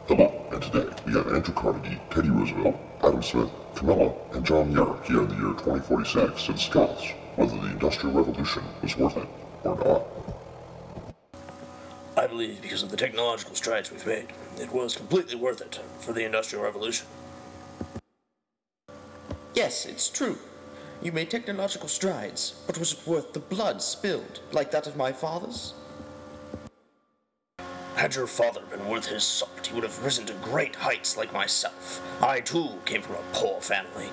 Hello, and today we have Andrew Carnegie, Teddy Roosevelt, Adam Smith, Camilla, and John Muir here in the year 2046 to discuss whether the Industrial Revolution was worth it or not. I believe because of the technological strides we've made, it was completely worth it for the Industrial Revolution. Yes, it's true. You made technological strides, but was it worth the blood spilled, like that of my fathers? Had your father been worth his salt, he would have risen to great heights like myself. I, too, came from a poor family.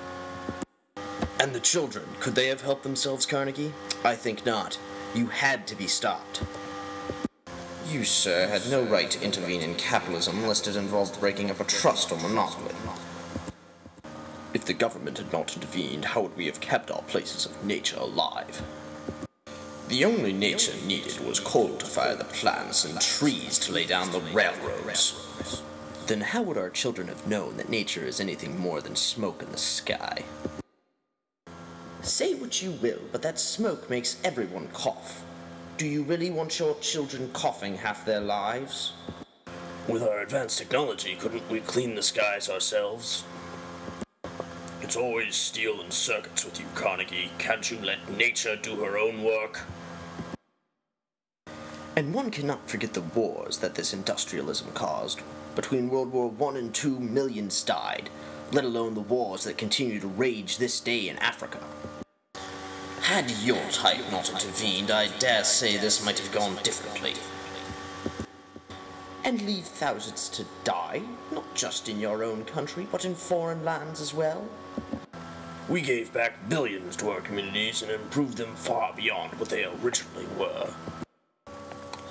And the children, could they have helped themselves, Carnegie? I think not. You had to be stopped. You, sir, had no right to intervene in capitalism lest it involved breaking up a trust or monopoly. If the government had not intervened, how would we have kept our places of nature alive? The only nature needed was coal to fire the plants and trees to lay down the railroads. Then how would our children have known that nature is anything more than smoke in the sky? Say what you will, but that smoke makes everyone cough. Do you really want your children coughing half their lives? With our advanced technology, couldn't we clean the skies ourselves? It's always steel and circuits with you, Carnegie. Can't you let nature do her own work? And one cannot forget the wars that this industrialism caused. Between World War I and II, millions died, let alone the wars that continue to rage this day in Africa. Had your type not intervened, I dare say this might have gone differently. And leave thousands to die, not just in your own country, but in foreign lands as well. We gave back billions to our communities and improved them far beyond what they originally were.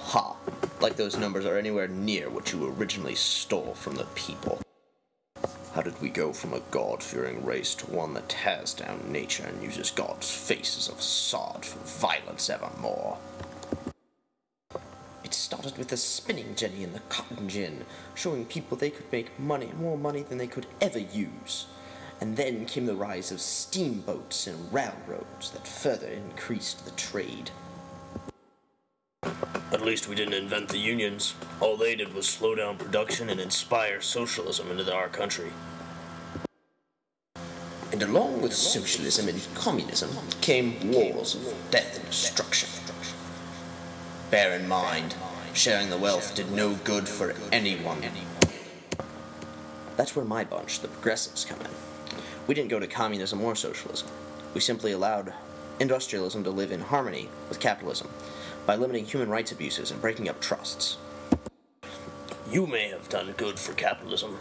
Ha! Like those numbers are anywhere near what you originally stole from the people. How did we go from a God-fearing race to one that tears down nature and uses God's face as a facade for violence evermore? It started with the spinning jenny and the cotton gin, showing people they could make money, more money than they could ever use. And then came the rise of steamboats and railroads that further increased the trade. At least we didn't invent the unions. All they did was slow down production and inspire socialism into our country. And along with socialism and communism came wars of death and destruction. Bear in mind, sharing the wealth did no good for anyone. That's where my bunch, the progressives, come in. We didn't go to communism or socialism. We simply allowed industrialism to live in harmony with capitalism by limiting human rights abuses and breaking up trusts. You may have done good for capitalism,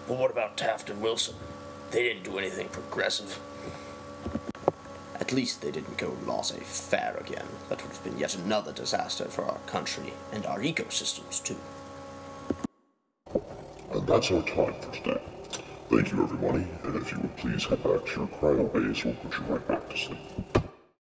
but what about Taft and Wilson? They didn't do anything progressive. At least they didn't go laissez-faire again. That would have been yet another disaster for our country and our ecosystems, too. And that's our time for today. Thank you, everybody, and if you would please head back to your cryo base, we'll put you right back to sleep.